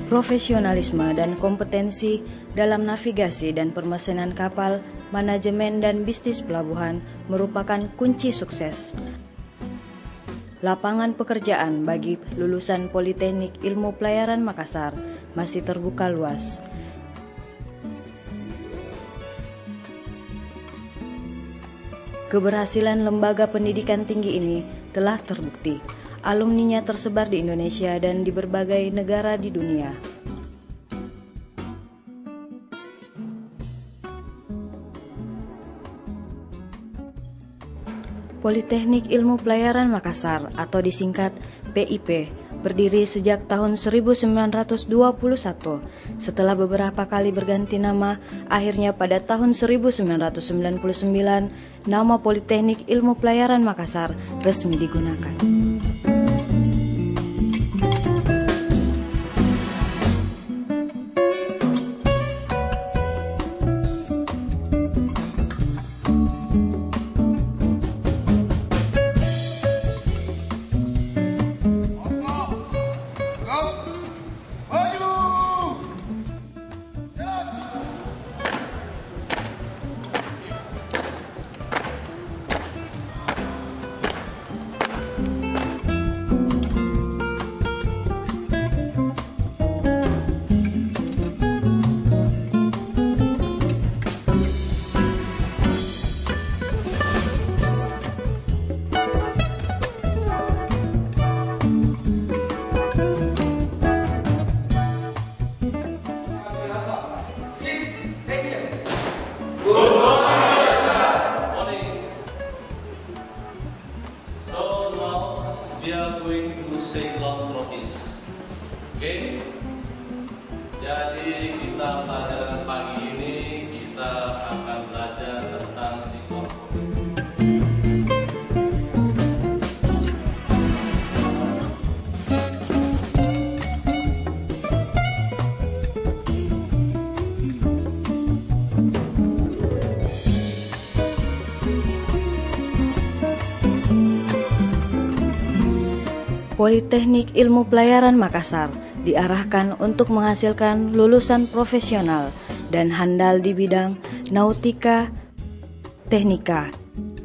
Profesionalisme dan kompetensi dalam navigasi dan permesenan kapal, manajemen dan bisnis pelabuhan merupakan kunci sukses. Lapangan pekerjaan bagi lulusan Politeknik Ilmu Pelayaran Makassar masih terbuka luas. Keberhasilan lembaga pendidikan tinggi ini telah terbukti. Alumninya tersebar di Indonesia dan di berbagai negara di dunia. Politeknik Ilmu Pelayaran Makassar atau disingkat PIP berdiri sejak tahun 1921. Setelah beberapa kali berganti nama, akhirnya pada tahun 1999 nama Politeknik Ilmu Pelayaran Makassar resmi digunakan. We are going to Ceylon Tropis. Oke. Jadi kita pelajaran pagi ini kita akan belajar tentang Ceylon Tropis. Politeknik Ilmu Pelayaran Makassar diarahkan untuk menghasilkan lulusan profesional dan handal di bidang nautika, teknika,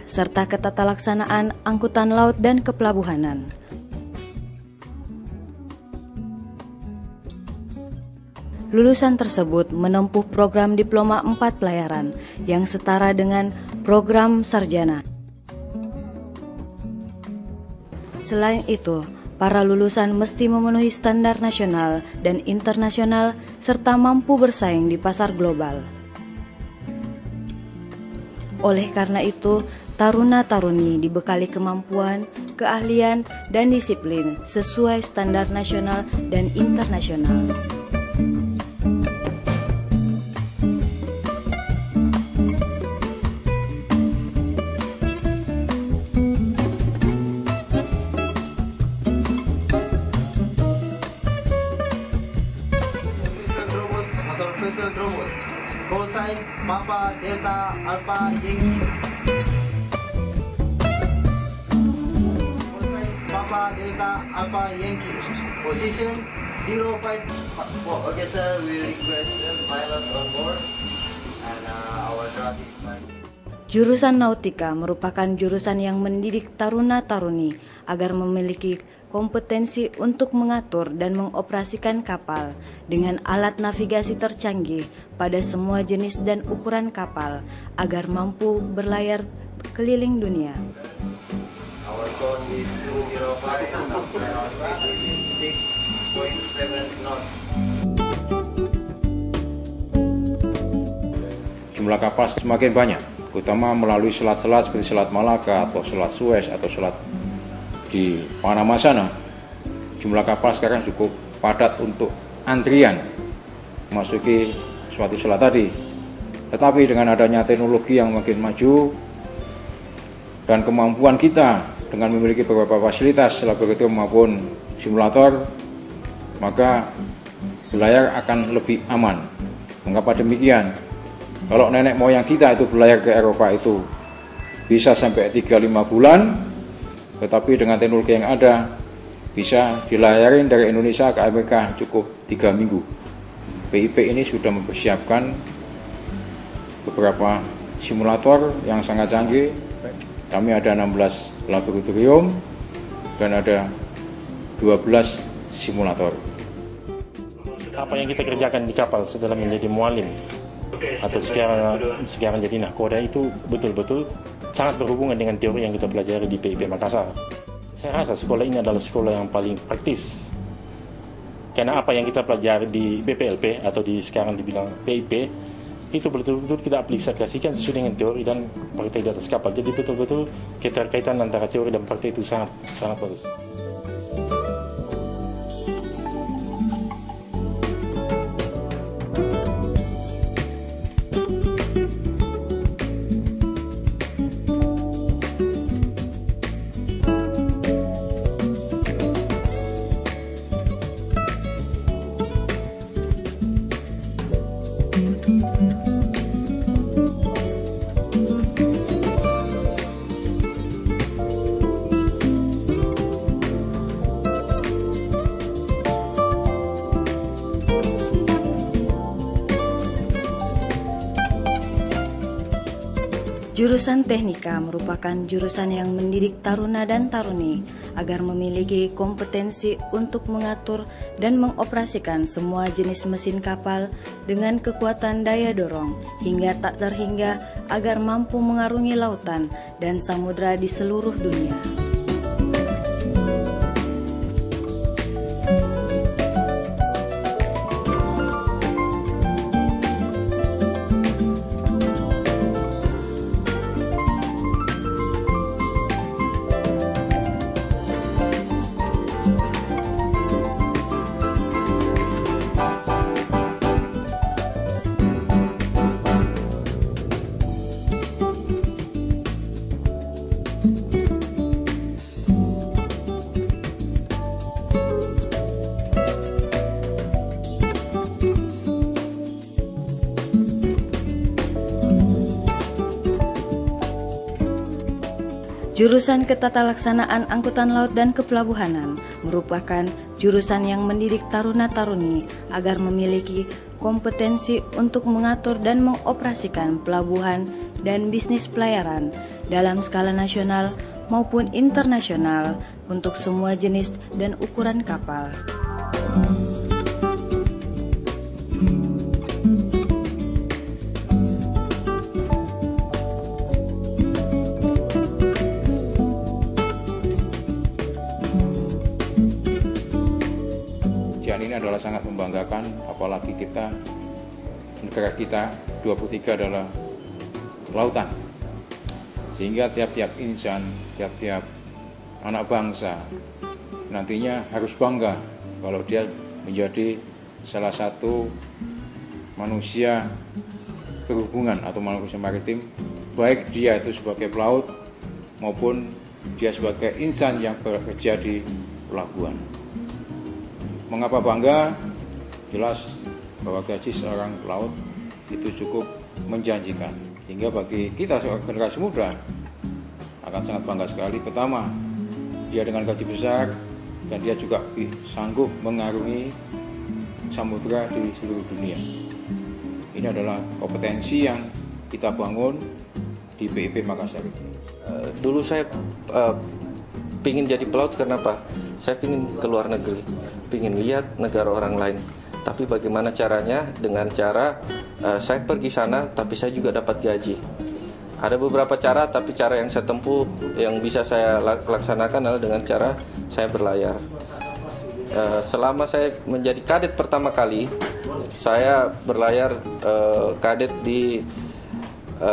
serta ketatalaksanaan angkutan laut dan kepelabuhanan. Lulusan tersebut menempuh program Diploma 4 Pelayaran yang setara dengan program sarjana. Selain itu, para lulusan mesti memenuhi standar nasional dan internasional serta mampu bersaing di pasar global. Oleh karena itu, taruna-taruni dibekali kemampuan, keahlian, dan disiplin sesuai standar nasional dan internasional. Call sign Papa Delta Alpha Yankee. Call sign Papa Delta Alpha Yankee. Position 05. Okay, sir. We request pilot on board and our traffic is fine. Jurusan Nautika merupakan jurusan yang mendidik taruna-taruni agar memiliki kompetensi untuk mengatur dan mengoperasikan kapal dengan alat navigasi tercanggih pada semua jenis dan ukuran kapal agar mampu berlayar keliling dunia. Our course is 205 and our speed is 6.7 knots. Jumlah kapal semakin banyak, terutama melalui selat-selat seperti Selat Malaka atau Selat Suez atau selat di Panama sana. Jumlah kapal sekarang cukup padat untuk antrian memasuki suatu selat tadi. Tetapi dengan adanya teknologi yang makin maju dan kemampuan kita dengan memiliki beberapa fasilitas laboratorium maupun simulator, maka berlayar akan lebih aman. Mengapa demikian? Kalau nenek moyang kita itu berlayar ke Eropa itu bisa sampai 3-5 bulan, tetapi dengan teknologi yang ada bisa dilayarin dari Indonesia ke Amerika cukup 3 minggu. PIP ini sudah mempersiapkan beberapa simulator yang sangat canggih. Kami ada 16 laboratorium dan ada 12 simulator. Apa yang kita kerjakan di kapal setelah menjadi mualim atau sekarang jadi nahkoda itu betul-betul sangat berhubungan dengan teori yang kita pelajari di PIP Makassar. Saya rasa sekolah ini adalah sekolah yang paling praktis. Karena apa yang kita pelajari di BPLP atau sekarang dibilang PIP itu betul-betul kita aplikasikan sesuai dengan teori dan praktek di atas kapal. Jadi betul-betul keterkaitan antara teori dan praktek itu sangat bagus. Jurusan Teknika merupakan jurusan yang mendidik taruna dan taruni agar memiliki kompetensi untuk mengatur dan mengoperasikan semua jenis mesin kapal dengan kekuatan daya dorong hingga tak terhingga agar mampu mengarungi lautan dan samudra di seluruh dunia. Jurusan Ketatalaksanaan Angkutan Laut dan Kepelabuhanan merupakan jurusan yang mendidik taruna-taruni agar memiliki kompetensi untuk mengatur dan mengoperasikan pelabuhan dan bisnis pelayaran dalam skala nasional maupun internasional untuk semua jenis dan ukuran kapal. Ini adalah sangat membanggakan, apalagi negara kita 23 adalah lautan, sehingga tiap-tiap insan, tiap-tiap anak bangsa nantinya harus bangga kalau dia menjadi salah satu manusia berhubungan atau manusia maritim, baik dia itu sebagai pelaut maupun dia sebagai insan yang bekerja di pelabuhan. Mengapa bangga? Jelas bahwa gaji seorang pelaut itu cukup menjanjikan. Hingga bagi kita seorang generasi muda akan sangat bangga sekali. Pertama, dia dengan gaji besar dan dia juga sanggup mengarungi samudra di seluruh dunia. Ini adalah kompetensi yang kita bangun di PIP Makassar. Dulu saya pingin jadi pelaut karena apa? Saya pingin ke luar negeri, pingin lihat negara orang lain. Tapi bagaimana caranya? Dengan cara saya pergi sana, tapi saya juga dapat gaji. Ada beberapa cara, tapi cara yang saya tempuh, yang bisa saya laksanakan adalah dengan cara saya berlayar. Selama saya menjadi kadet pertama kali, saya berlayar kadet di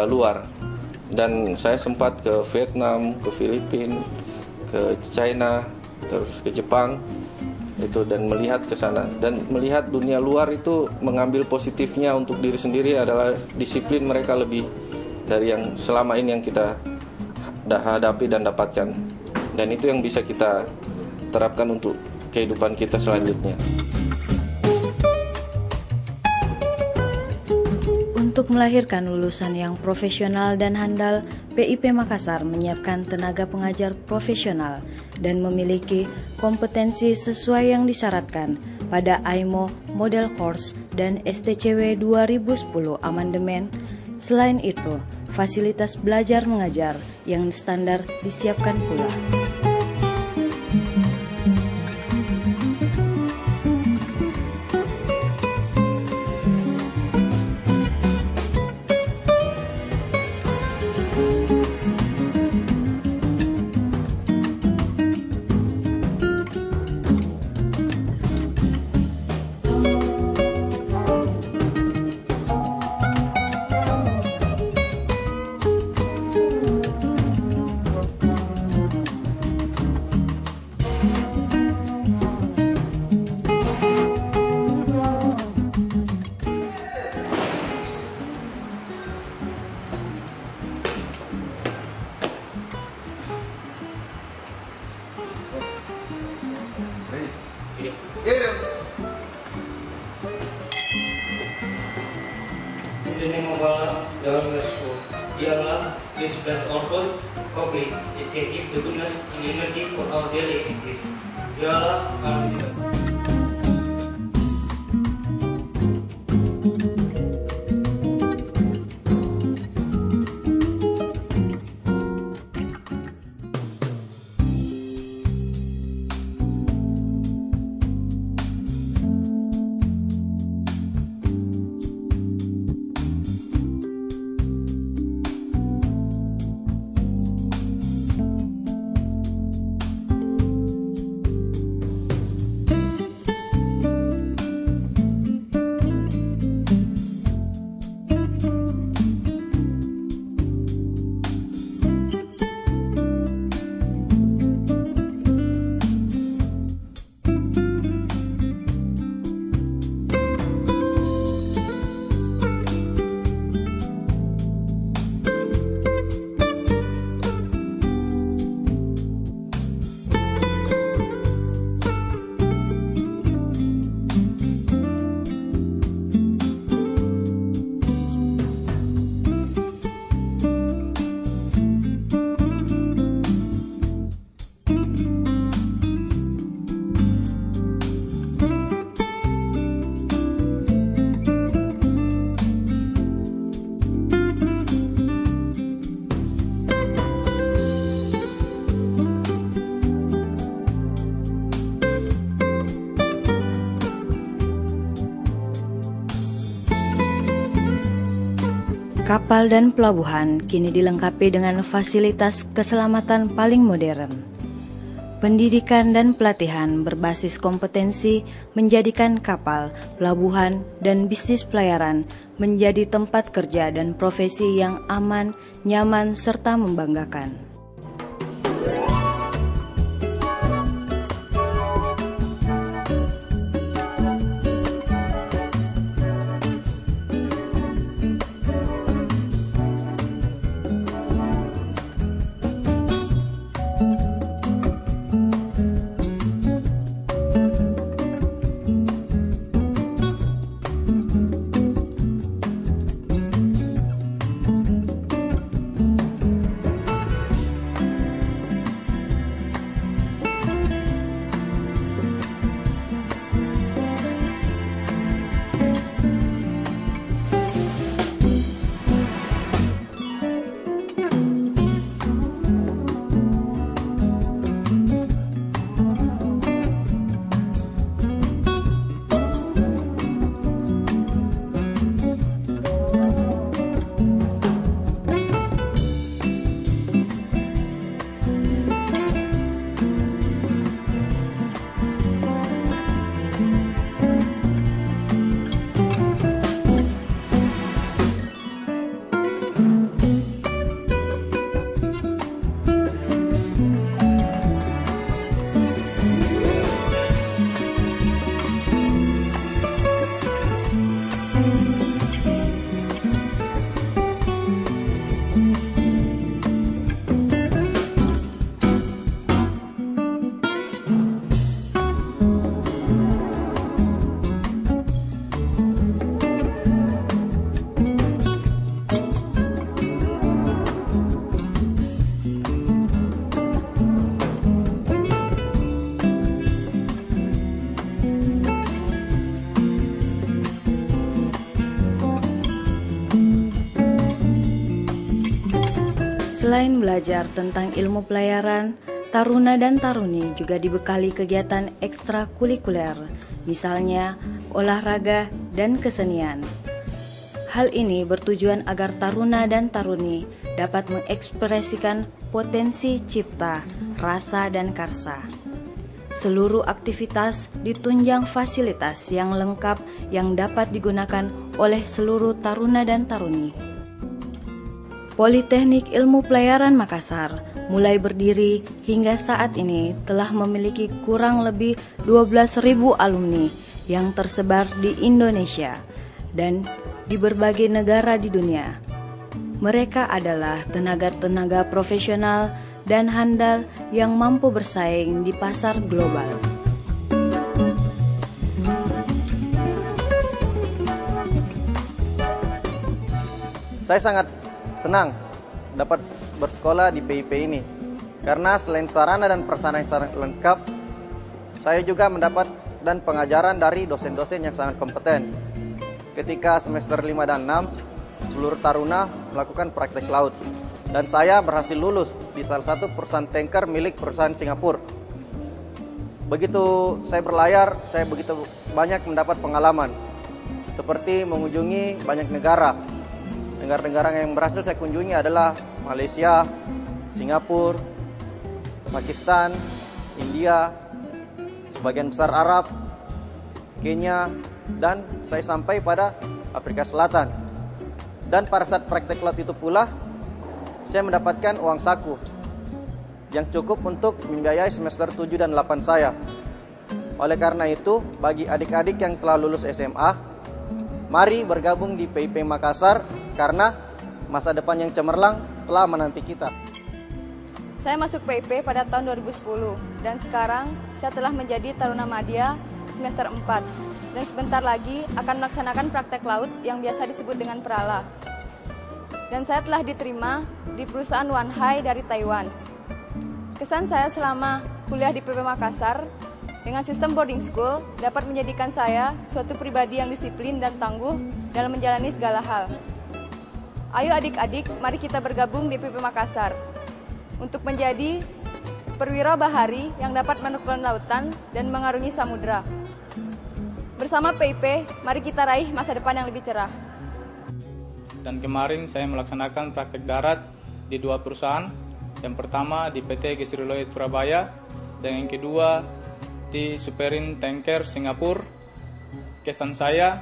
luar. Dan saya sempat ke Vietnam, ke Filipina, ke China, terus ke Jepang itu, dan melihat ke sana dan melihat dunia luar itu mengambil positifnya untuk diri sendiri adalah disiplin mereka lebih dari yang selama ini yang kita hadapi dan dapatkan, dan itu yang bisa kita terapkan untuk kehidupan kita selanjutnya. Untuk melahirkan lulusan yang profesional dan handal, PIP Makassar menyiapkan tenaga pengajar profesional dan memiliki kompetensi sesuai yang disyaratkan pada AIMO Model Course dan STCW 2010 amandemen. Selain itu, fasilitas belajar mengajar yang standar disiapkan pula. Ini membawa dalam resiko ialah this plus output complete. It can give the goodness and energy for our daily activities. Ialah Kapal dan pelabuhan kini dilengkapi dengan fasilitas keselamatan paling modern. Pendidikan dan pelatihan berbasis kompetensi menjadikan kapal, pelabuhan, dan bisnis pelayaran menjadi tempat kerja dan profesi yang aman, nyaman, serta membanggakan. Selain belajar tentang ilmu pelayaran, taruna dan taruni juga dibekali kegiatan ekstrakurikuler, misalnya olahraga dan kesenian. Hal ini bertujuan agar taruna dan taruni dapat mengekspresikan potensi cipta, rasa, dan karsa. Seluruh aktivitas ditunjang fasilitas yang lengkap yang dapat digunakan oleh seluruh taruna dan taruni. Politeknik Ilmu Pelayaran Makassar mulai berdiri hingga saat ini telah memiliki kurang lebih 12.000 alumni yang tersebar di Indonesia dan di berbagai negara di dunia. Mereka adalah tenaga-tenaga profesional dan handal yang mampu bersaing di pasar global. Saya sangat senang dapat bersekolah di PIP ini, karena selain sarana dan prasarana yang sangat lengkap, saya juga mendapat dan pengajaran dari dosen-dosen yang sangat kompeten. Ketika semester 5 dan 6, seluruh taruna melakukan praktek laut, dan saya berhasil lulus di salah satu perusahaan tanker milik perusahaan Singapura. Begitu saya berlayar, saya begitu banyak mendapat pengalaman, seperti mengunjungi banyak negara. Negara-negara yang berhasil saya kunjungi adalah Malaysia, Singapura, Pakistan, India, sebagian besar Arab, Kenya, dan saya sampai pada Afrika Selatan. Dan pada saat praktek laut itu pula, saya mendapatkan uang saku yang cukup untuk membiayai semester 7 dan 8 saya. Oleh karena itu, bagi adik-adik yang telah lulus SMA, mari bergabung di PIP Makassar karena masa depan yang cemerlang telah menanti kita. Saya masuk PIP pada tahun 2010 dan sekarang saya telah menjadi taruna madya semester 4 dan sebentar lagi akan melaksanakan praktek laut yang biasa disebut dengan perala. Dan saya telah diterima di perusahaan Wanhai dari Taiwan. Kesan saya selama kuliah di PIP Makassar dengan sistem boarding school dapat menjadikan saya suatu pribadi yang disiplin dan tangguh dalam menjalani segala hal. Ayo adik-adik, mari kita bergabung di PIP Makassar untuk menjadi perwira bahari yang dapat menekulkan lautan dan mengarungi samudera. Bersama PIP, mari kita raih masa depan yang lebih cerah. Dan kemarin saya melaksanakan praktek darat di 2 perusahaan. Yang pertama di PT Gesriloid Surabaya dan yang kedua di Superin Tanker Singapura. Kesan saya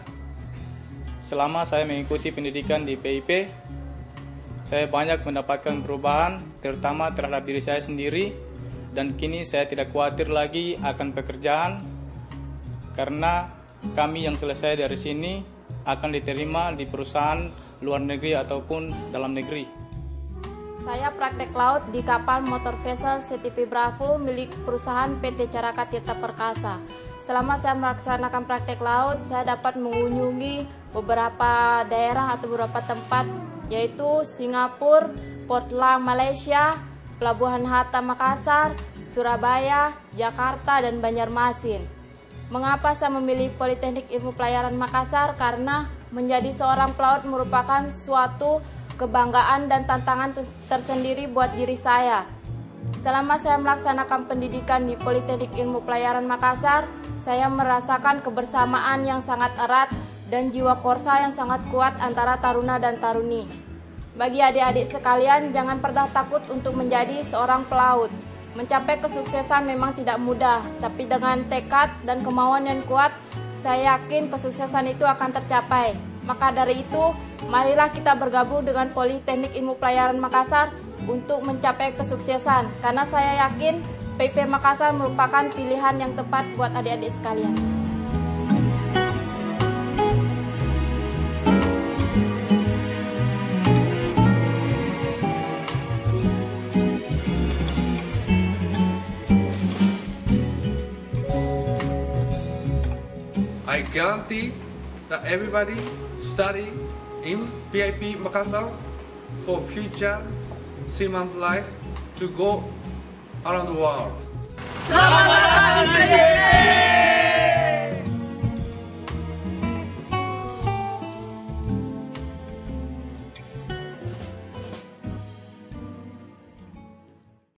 selama saya mengikuti pendidikan di PIP, saya banyak mendapatkan perubahan terutama terhadap diri saya sendiri, dan kini saya tidak khawatir lagi akan pekerjaan karena kami yang selesai dari sini akan diterima di perusahaan luar negeri ataupun dalam negeri. Saya praktek laut di kapal motor vessel CTP Bravo milik perusahaan PT Caraka Tirta Perkasa. Selama saya melaksanakan praktek laut, saya dapat mengunjungi beberapa daerah atau beberapa tempat, yaitu Singapura, Port Lang Malaysia, Pelabuhan Hatta Makassar, Surabaya, Jakarta, dan Banjarmasin. Mengapa saya memilih Politeknik Ilmu Pelayaran Makassar? Karena menjadi seorang pelaut merupakan suatu kebanggaan dan tantangan tersendiri buat diri saya. Selama saya melaksanakan pendidikan di Politeknik Ilmu Pelayaran Makassar, saya merasakan kebersamaan yang sangat erat dan jiwa korsa yang sangat kuat antara taruna dan taruni. Bagi adik-adik sekalian, jangan pernah takut untuk menjadi seorang pelaut. Mencapai kesuksesan memang tidak mudah, tapi dengan tekad dan kemauan yang kuat, saya yakin kesuksesan itu akan tercapai. Maka dari itu, marilah kita bergabung dengan Politeknik Ilmu Pelayaran Makassar untuk mencapai kesuksesan. Karena saya yakin PIP Makassar merupakan pilihan yang tepat buat adik-adik sekalian. I guarantee that everybody study in PIP Makassar for future seaman life to go around the world. Selamat datang PIP!